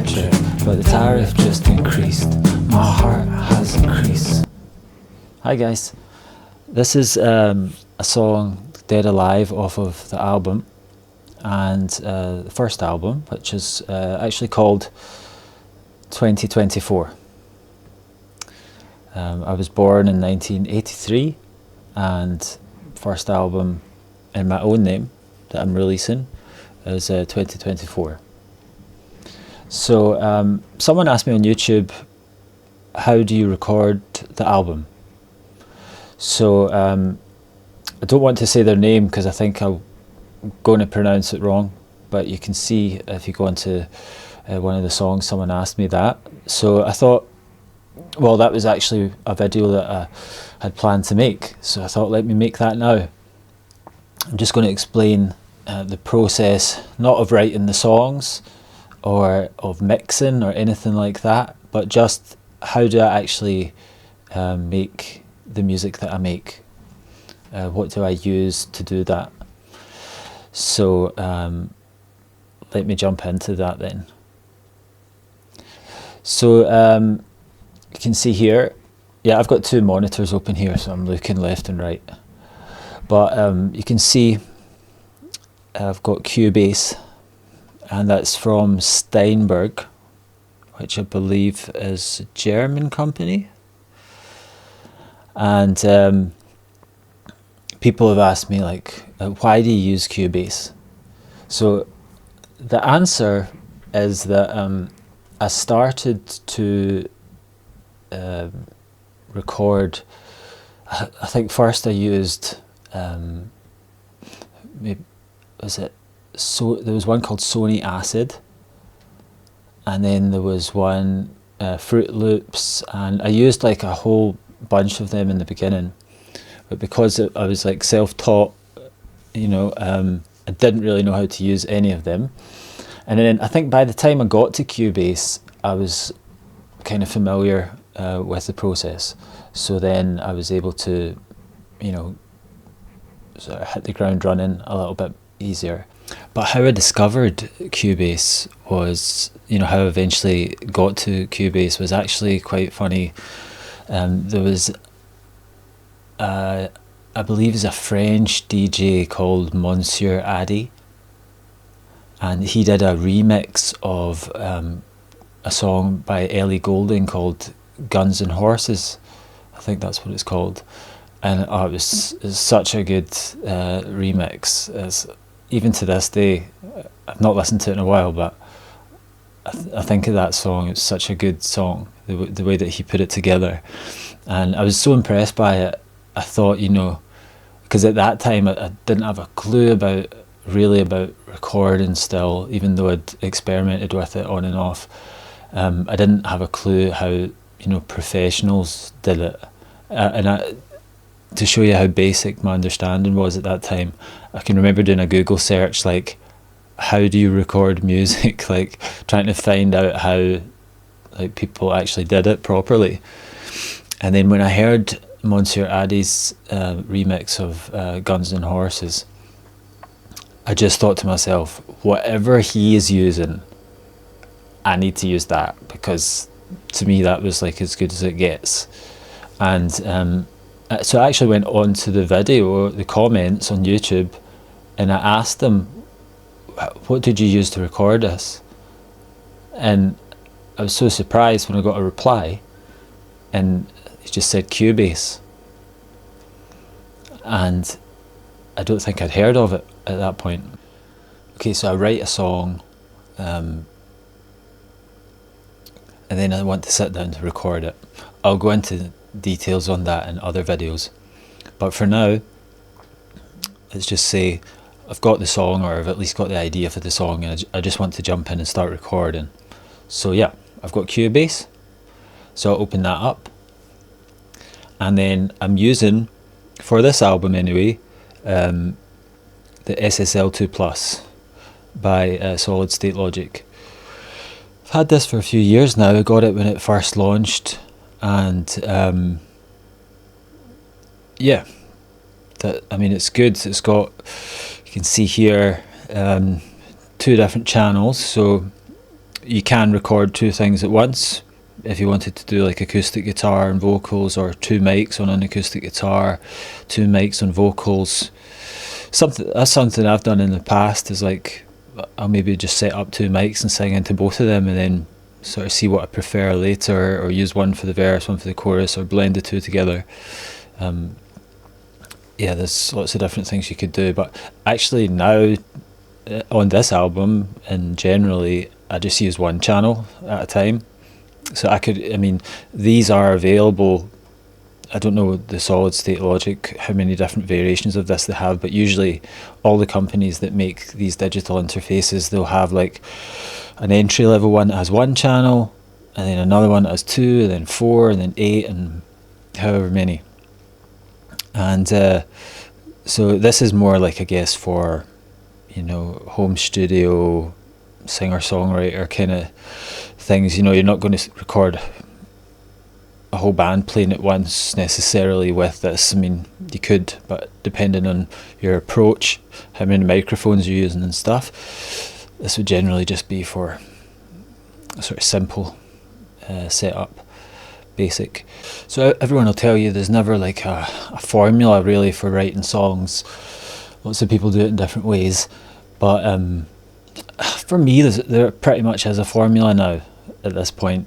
petrol, but the tariff just increased. My heart has increased. Hi guys, this is a song, Dead Alive, off of the album, and the first album, which is actually called 2024. I was born in 1983, and first album in my own name that I'm releasing is 2024. So someone asked me on YouTube, how do you record the album? So I don't want to say their name because I think I'm going to pronounce it wrong, but you can see if you go into one of the songs, someone asked me that. So I thought, well, that was actually a video that I had planned to make, so I thought, let me make that now. I'm just going to explain the process, not of writing the songs or of mixing or anything like that, but just how do I actually make the music that I make. What do I use to do that? So let me jump into that then. So you can see here, yeah, I've got two monitors open here, so I'm looking left and right. But you can see I've got Cubase, and that's from Steinberg, which I believe is a German company. And people have asked me, like, why do you use Cubase? So the answer is that I started to record, I think first I used, maybe, there was one called Sony Acid, and then there was one Fruit Loops, and I used like a whole bunch of them in the beginning, but because I was like self-taught, you know, I didn't really know how to use any of them. And then I think by the time I got to Cubase, I was kind of familiar with the process, so then I was able to, you know, sort of hit the ground running a little bit easier. But how I discovered Cubase was, you know, how I eventually got to Cubase was actually quite funny. There was, I believe it's a French DJ called Monsieur Addy, and he did a remix of a song by Ellie Goulding called Guns and Horses. I think that's what it's called. And it was such a good remix. Even to this day, I've not listened to it in a while, but I think of that song. It's such a good song, the way that he put it together. And I was so impressed by it. I thought, you know, because at that time I didn't have a clue about recording still, even though I'd experimented with it on and off. I didn't have a clue how, you know, professionals did it. To show you how basic my understanding was at that time, I can remember doing a Google search, like, how do you record music? Like, trying to find out how, like, people actually did it properly. And then when I heard Monsieur Addy's remix of Guns and Horses, I just thought to myself, whatever he is using, I need to use that, because to me that was like as good as it gets. And so I actually went on to the video, the comments on YouTube, and I asked them, what did you use to record this? And I was so surprised when I got a reply, and it just said Cubase. And I don't think I'd heard of it at that point. Okay, so I write a song, and then I want to sit down to record it. I'll go into details on that in other videos, but for now, let's just say I've got the song, or I've at least got the idea for the song, and I just want to jump in and start recording. So yeah, I've got Cubase, so I'll open that up, and then I'm using, for this album anyway, the SSL2 Plus by Solid State Logic. I've had this for a few years now. I got it when it first launched, and yeah, I mean, it's good. It's got, you can see here, two different channels, so you can record two things at once. If you wanted to do like acoustic guitar and vocals, or two mics on an acoustic guitar, two mics on vocals. That's something I've done in the past, is like I'll maybe just set up two mics and sing into both of them, and then sort of see what I prefer later, or use one for the verse, one for the chorus, or blend the two together. Yeah, there's lots of different things you could do, but actually now on this album, and generally I just use one channel at a time. So these are available. I don't know the Solid State Logic, how many different variations of this they have, but usually all the companies that make these digital interfaces, they'll have like an entry level one that has one channel, and then another one that has two, and then four, and then 8, and however many. And so this is more like, I guess, for, home studio, singer-songwriter kind of things. You're not going to record a whole band playing at once necessarily with this. You could, but depending on your approach, how many microphones you're using and stuff, this would generally just be for a sort of simple setup. Basic. So everyone will tell you there's never like a formula really for writing songs. Lots of people do it in different ways, but for me there pretty much is a formula now at this point.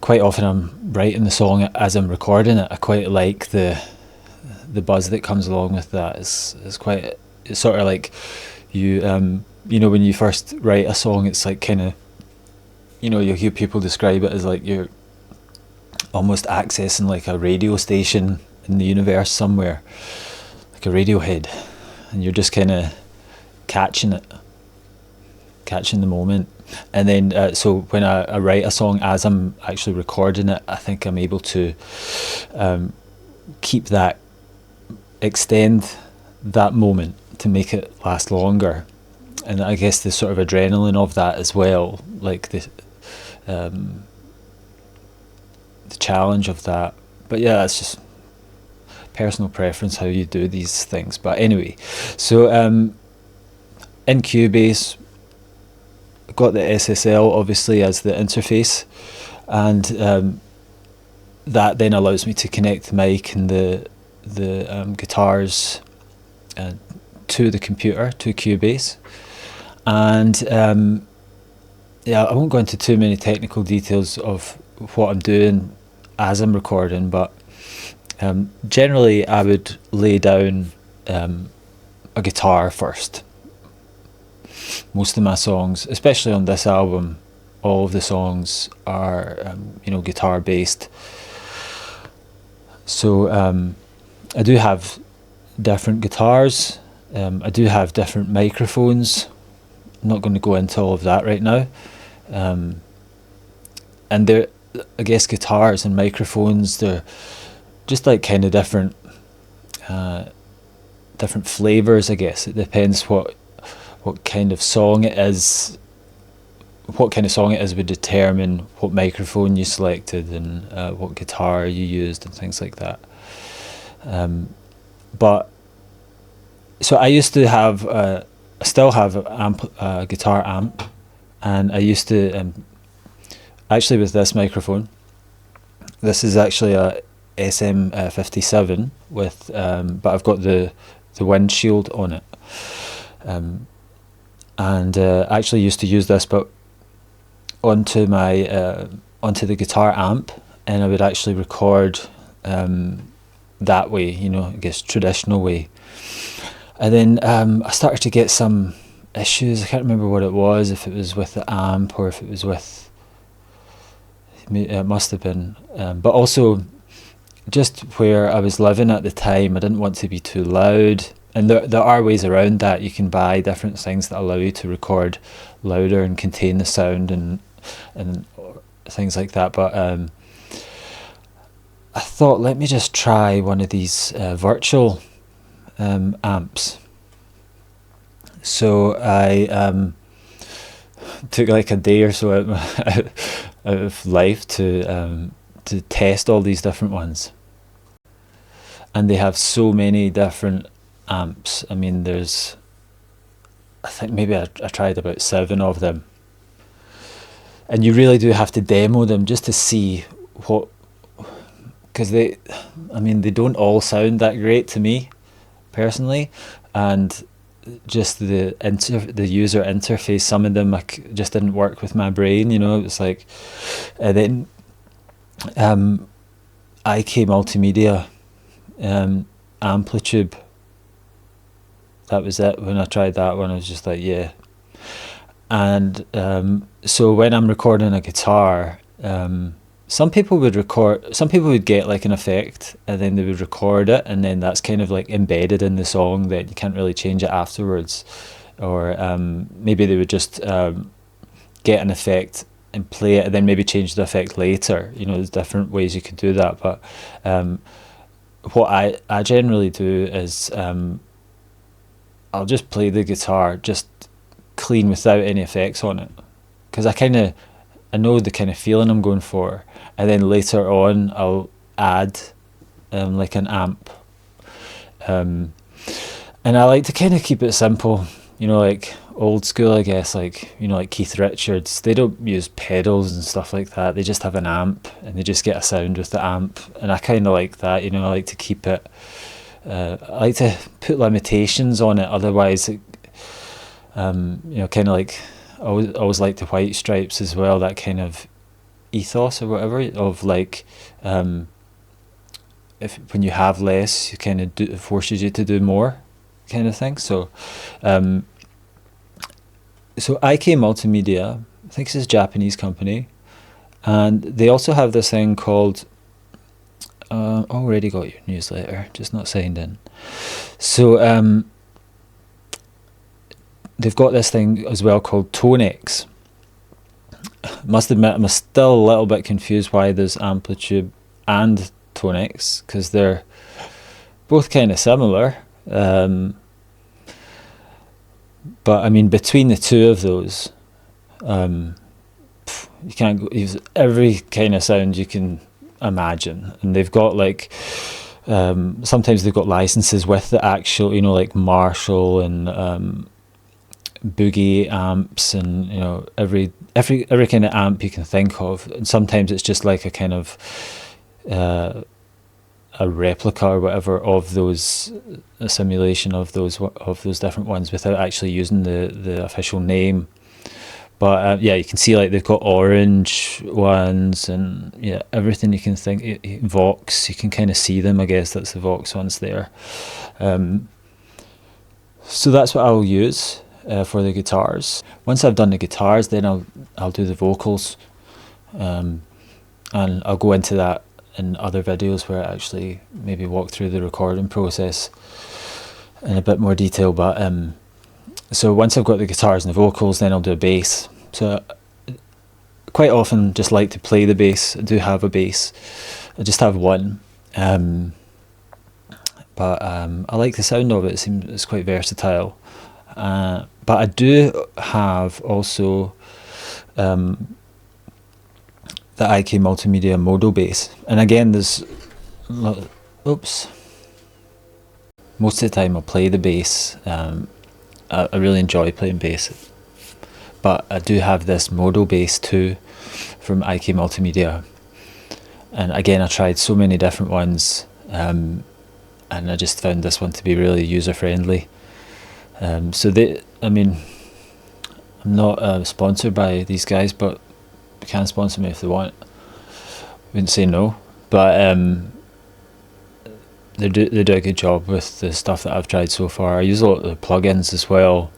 Quite often I'm writing the song as I'm recording it. I quite like the buzz that comes along with that. It's sort of like you when you first write a song, it's like kind of, you'll hear people describe it as like you're almost accessing like a radio station in the universe somewhere, like a Radiohead, and you're just kind of catching the moment. And then so when I write a song as I'm actually recording it, I think I'm able to extend that moment to make it last longer. And I guess the sort of adrenaline of that as well, like the challenge of that. But yeah, it's just personal preference how you do these things. But anyway, so in Cubase, I've got the SSL obviously as the interface, and that then allows me to connect the mic and the guitars to the computer, to Cubase. And yeah, I won't go into too many technical details of what I'm doing as I'm recording, but generally I would lay down a guitar first. Most of my songs, especially on this album, all of the songs are guitar based. So I do have different guitars. I do have different microphones. I'm not going to go into all of that right now. And I guess guitars and microphones, they're just like kind of different flavors, I guess. It depends what kind of song it is. What kind of song it is would determine what microphone you selected and what guitar you used and things like that. But so I used to have, I still have a guitar amp, and I used to actually with this microphone. This is actually a SM57 with, but I've got the windshield on it, and I actually used to use this, but onto the guitar amp, and I would actually record that way, I guess traditional way. And then I started to get some issues. I can't remember what it was, if it was with the amp or if it was with, it must have been, but also just where I was living at the time, I didn't want to be too loud. And there are ways around that. You can buy different things that allow you to record louder and contain the sound and things like that. But I thought, let me just try one of these virtual amps. So I took like a day or so out of life to test all these different ones, and they have so many different amps. I mean, there's I think maybe I tried about 7 of them, and you really do have to demo them just to see what, because I mean, they don't all sound that great to me personally, and just the user interface, some of them just didn't work with my brain. It was like, and then IK Multimedia, Amplitube. That was it. When I tried that one, I was just like, yeah. And so when I'm recording a guitar, some people would get like an effect and then they would record it, and then that's kind of like embedded in the song that you can't really change it afterwards. Or maybe they would just get an effect and play it and then maybe change the effect later. There's different ways you could do that. But what I generally do is I'll just play the guitar just clean without any effects on it, because I know the kind of feeling I'm going for, and then later on I'll add like an amp, and I like to kind of keep it simple, like old school, I guess, like like Keith Richards. They don't use pedals and stuff like that. They just have an amp and they just get a sound with the amp, and I kind of like that. I like to keep it. I like to put limitations on it, otherwise it, kind of like I always like the White Stripes as well, that kind of ethos or whatever of like, if when you have less, you kind of it forces you to do more, kind of thing. So IK Multimedia, I think it's a Japanese company, and they also have this thing called already got your newsletter, just not signed in. So they've got this thing as well called Tonex. Must admit, I'm still a little bit confused why there's Amplitube and Tonex, because they're both kind of similar. But I mean, between the two of those, you can't use every kind of sound you can imagine, and they've got like sometimes they've got licenses with the actual, like Marshall and Boogie amps, and every kind of amp you can think of. And sometimes it's just like a kind of a replica or whatever of those, a simulation of those different ones without actually using the official name. But yeah, you can see like they've got orange ones, and yeah, everything you can think. Vox, you can kind of see them. I guess that's the Vox ones there. So that's what I'll use for the guitars. Once I've done the guitars, then I'll do the vocals, and I'll go into that in other videos where I actually maybe walk through the recording process in a bit more detail. But so once I've got the guitars and the vocals, then I'll do a bass. So quite often just like to play the bass. I do have a bass. I just have one. But I like the sound of it. It seems it's quite versatile. But I do have also the IK Multimedia Modo bass. And again, there's most of the time I'll play the bass. I really enjoy playing bass, but I do have this Modo bass too from IK Multimedia, and again I tried so many different ones, and I just found this one to be really user friendly. So I mean, I'm not sponsored by these guys, but they can sponsor me if they want. Wouldn't say no, but they do a good job with the stuff that I've tried so far. I use a lot of the plugins as well.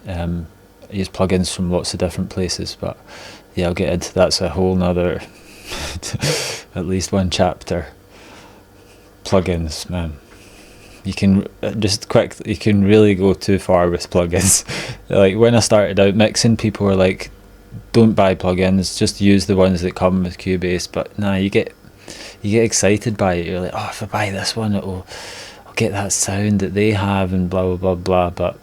I use plugins from lots of different places, but yeah, I'll get into that's a whole nother at least one chapter. Plugins, man, you can you can really go too far with plugins. Like when I started out mixing, people were like, don't buy plugins, just use the ones that come with Cubase. But nah, you get excited by it. You're like, oh, if I buy this one, I'll get that sound that they have, and blah blah blah blah. But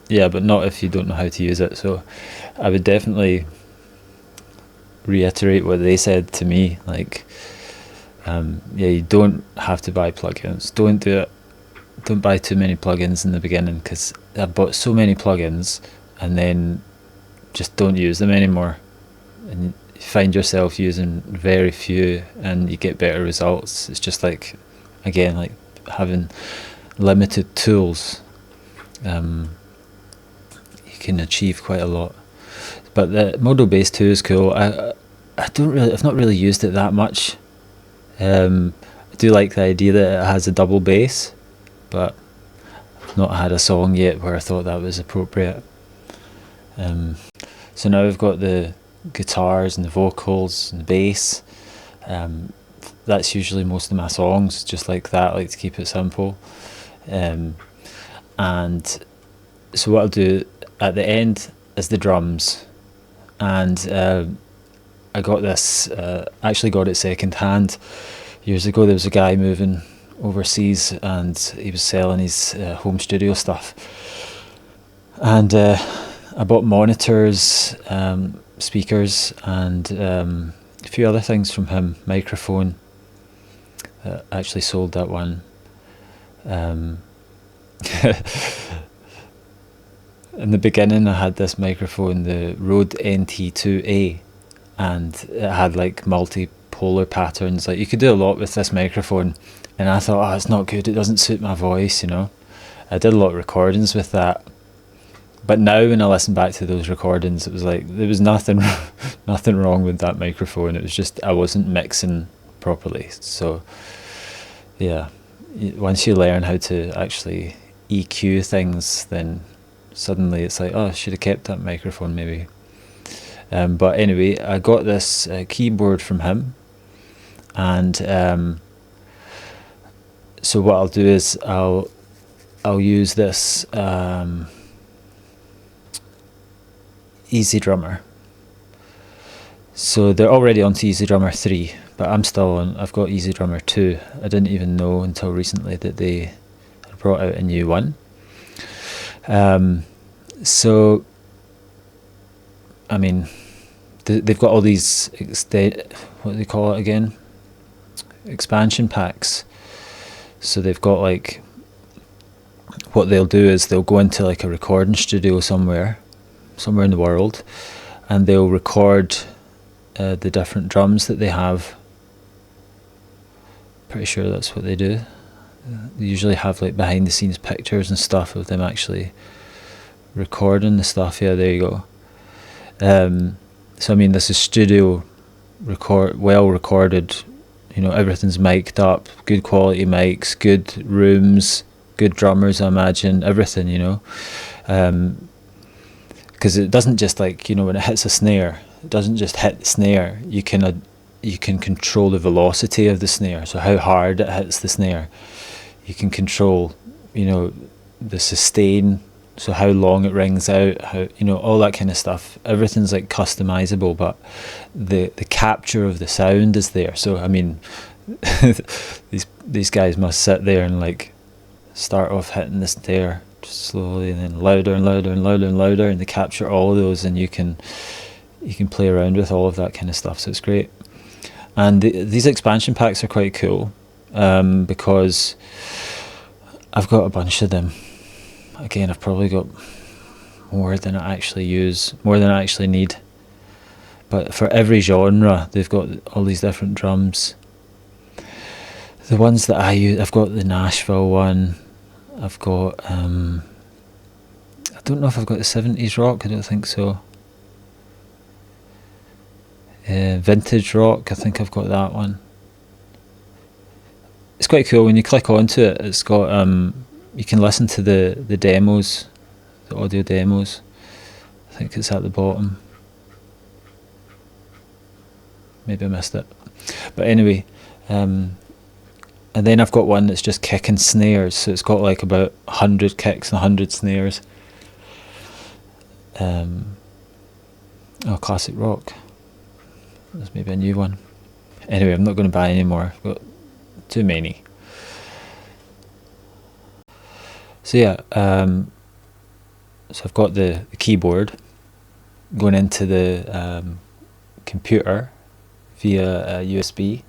yeah, but not if you don't know how to use it. So I would definitely reiterate what they said to me. Like, yeah, you don't have to buy plugins. Don't do it. Don't buy too many plugins in the beginning, because I've bought so many plugins and then just don't use them anymore, and you find yourself using very few and you get better results. It's just like, again, like having limited tools, you can achieve quite a lot. But the Modo Bass 2 is cool. I've not really used it that much. I do like the idea that it has a double bass, but I've not had a song yet where I thought that was appropriate. So now we've got the guitars and the vocals and the bass. That's usually most of my songs, just like that. I like to keep it simple. And so what I'll do at the end is the drums. And I got this, actually got it second hand. Years ago there was a guy moving overseas and he was selling his home studio stuff. And I bought monitors, speakers, and a few other things from him. Microphone. I actually sold that one. In the beginning I had this microphone, the Rode NT2A, and it had like multipolar patterns. Like you could do a lot with this microphone, and I thought, oh, it's not good, it doesn't suit my voice, you know. I did a lot of recordings with that, but now when I listen back to those recordings, it was like there was nothing nothing wrong with that microphone. It was just I wasn't mixing properly. So yeah, once you learn how to actually EQ things, then suddenly it's like, oh, I should have kept that microphone maybe. But anyway, I got this keyboard from him, and so what I'll do is I'll use this EZdrummer. So they're already onto EZdrummer 3, but I've got EZdrummer 2. I didn't even know until recently that they had brought out a new one. So I mean, they've got all these what do they call it again? Expansion packs. So they've got like, what they'll do is they'll go into like a recording studio somewhere in the world, and they'll record the different drums that they have. Pretty sure that's what they do. They usually have like behind the scenes pictures and stuff of them actually recording the stuff. Yeah, there you go. So I mean, this is studio well recorded, you know, everything's mic'd up, good quality mics, good rooms, good drummers, I imagine, everything, you know. Because it doesn't just, like, you know, when it hits a snare, it doesn't just hit the snare. You can control the velocity of the snare, so how hard it hits the snare. You can control, you know, the sustain, so how long it rings out, how, you know, all that kind of stuff. Everything's like customizable, but the capture of the sound is there. So I mean, these guys must sit there and like start off hitting the snare just slowly, and then louder and louder and louder and louder, and they capture all of those, and you can play around with all of that kind of stuff. So it's great. And these expansion packs are quite cool, because I've got a bunch of them. Again, I've probably got more than I actually use, more than I actually need. But for every genre, they've got all these different drums. The ones that I use, I've got the Nashville one. I've got, I don't know if I've got the 70s rock, I don't think so. Vintage rock, I think I've got that one. It's quite cool when you click onto it. It's got, you can listen to the demos, the audio demos. I think it's at the bottom. Maybe I missed it. But anyway, and then I've got one that's just kick and snares. So it's got like about 100 kicks and 100 snares. Classic rock. There's maybe a new one. Anyway, I'm not going to buy any more. I've got too many. So yeah, so I've got the keyboard going into the computer via USB,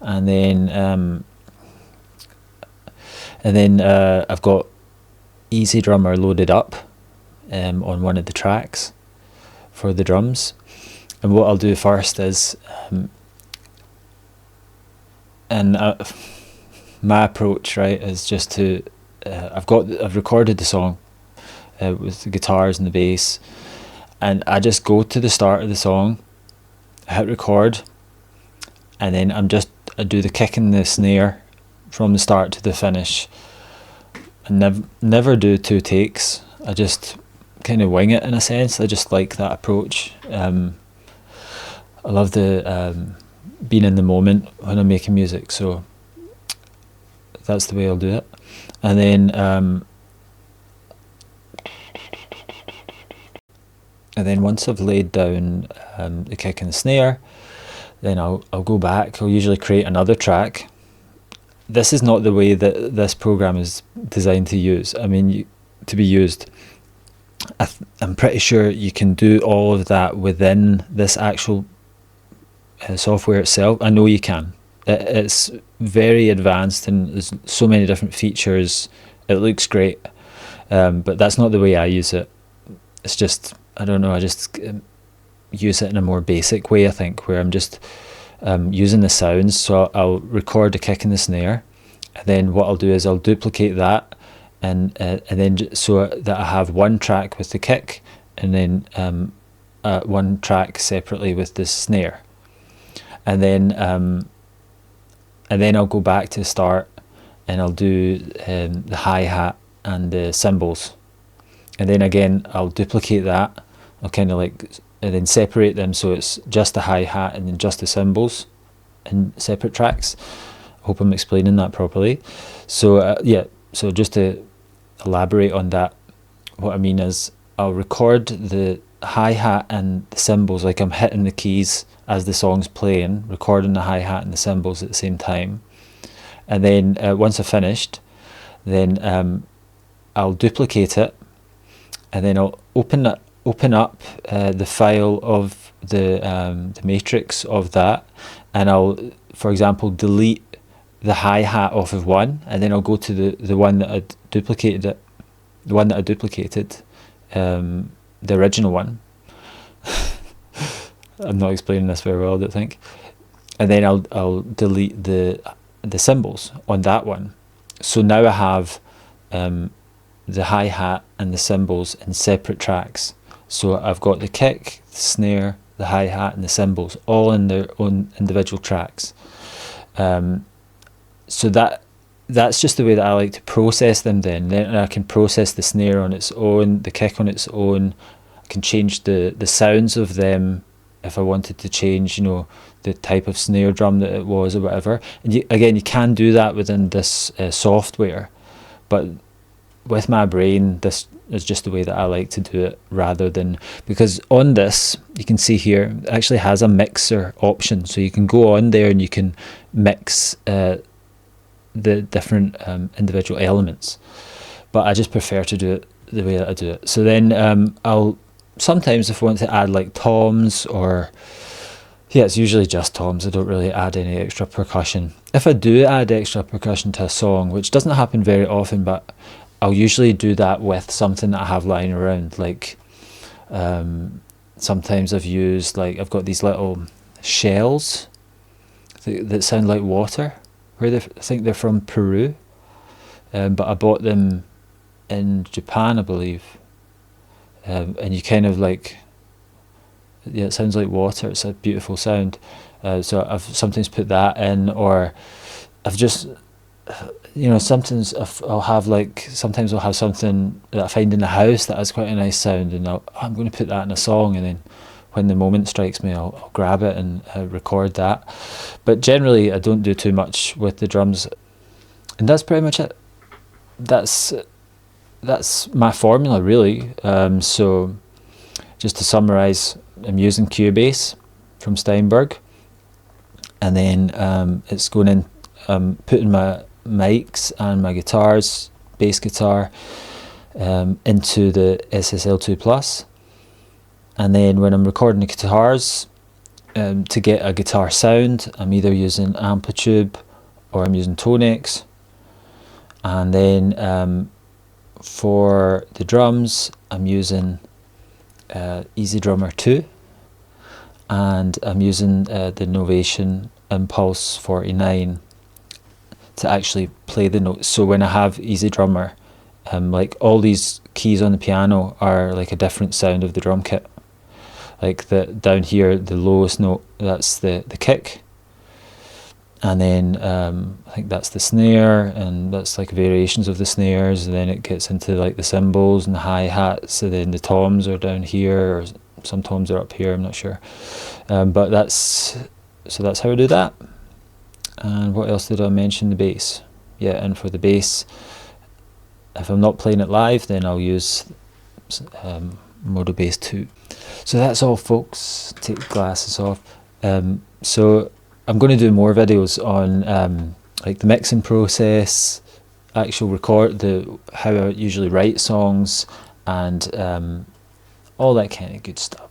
and then I've got EZdrummer loaded up on one of the tracks for the drums. And what I'll do first is, my approach, right, is just to, I've recorded the song with the guitars and the bass, and I just go to the start of the song, I hit record, and then I do the kick and the snare from the start to the finish. I never do 2 takes. I just kind of wing it in a sense. I just like that approach. I love the being in the moment when I'm making music, so that's the way I'll do it. And then once I've laid down the kick and the snare, then I'll go back. I'll usually create another track. This is not the way that this program is designed to use. I mean, to be used. I'm pretty sure you can do all of that within this actual software itself. I know you can. It's very advanced and there's so many different features. It looks great, but that's not the way I use it. It's just, I don't know, I just use it in a more basic way, I think, where I'm just using the sounds. So I'll record the kick and the snare, and then what I'll do is I'll duplicate that, and then so that I have one track with the kick, and then one track separately with the snare, and then I'll go back to the start, and I'll do the hi-hat and the cymbals, and then again I'll duplicate that. I'll kind of like, and then separate them so it's just the hi-hat and then just the cymbals in separate tracks. I hope I'm explaining that properly. So yeah, so just to elaborate on that, what I mean is I'll record the hi-hat and the cymbals, like I'm hitting the keys as the song's playing, recording the hi-hat and the cymbals at the same time. And then once I've finished, then I'll duplicate it, and then I'll open up the file of the matrix of that, and I'll, for example, delete the hi-hat off of one, and then I'll go to the one that I duplicated, the original one. I'm not explaining this very well, I don't think. And then I'll delete the cymbals on that one. So now I have the hi-hat and the cymbals in separate tracks. So I've got the kick, the snare, the hi-hat and the cymbals all in their own individual tracks. So that's just the way that I like to process them then. Then I can process the snare on its own, the kick on its own. I can change the sounds of them if I wanted to change, you know, the type of snare drum that it was or whatever. And you can do that within this software, but with my brain, this is just the way that I like to do it, rather than, because on this, you can see here, it actually has a mixer option. So you can go on there and you can mix the different individual elements. But I just prefer to do it the way that I do it. So then I'll, sometimes if I want to add like toms, or yeah, it's usually just toms. I don't really add any extra percussion. If I do add extra percussion to a song, which doesn't happen very often, but I'll usually do that with something that I have lying around. Like sometimes I've used, like, I've got these little shells that sound like water. I think they're from Peru, but I bought them in Japan, I believe. And you kind of like, yeah, it sounds like water. It's a beautiful sound. So I've sometimes put that in, or I've just, you know, sometimes I'll have something that I find in the house that has quite a nice sound, and I'm going to put that in a song, and then when the moment strikes me, I'll grab it and record that. But generally, I don't do too much with the drums, and that's pretty much it. That's my formula, really. So just to summarize, I'm using Cubase from Steinberg, and then it's going in, putting my mics and my guitars, bass guitar, into the SSL2 Plus, and then when I'm recording the guitars, to get a guitar sound, I'm either using Amplitube or I'm using Tonex. And then For the drums, I'm using EZdrummer 2, and I'm using the Novation Impulse 49 to actually play the notes. So when I have EZdrummer, like all these keys on the piano are like a different sound of the drum kit. Like down here, the lowest note, that's the kick. And then I think that's the snare, and that's like variations of the snares, and then it gets into like the cymbals and the hi-hats, and then the toms are down here, or some toms are up here, I'm not sure. But that's how I do that. And what else did I mention? The bass. Yeah, and for the bass, if I'm not playing it live, then I'll use Modo Bass 2. So that's all, folks. Take the glasses off. So I'm going to do more videos on like the mixing process, actual how I usually write songs, and all that kind of good stuff.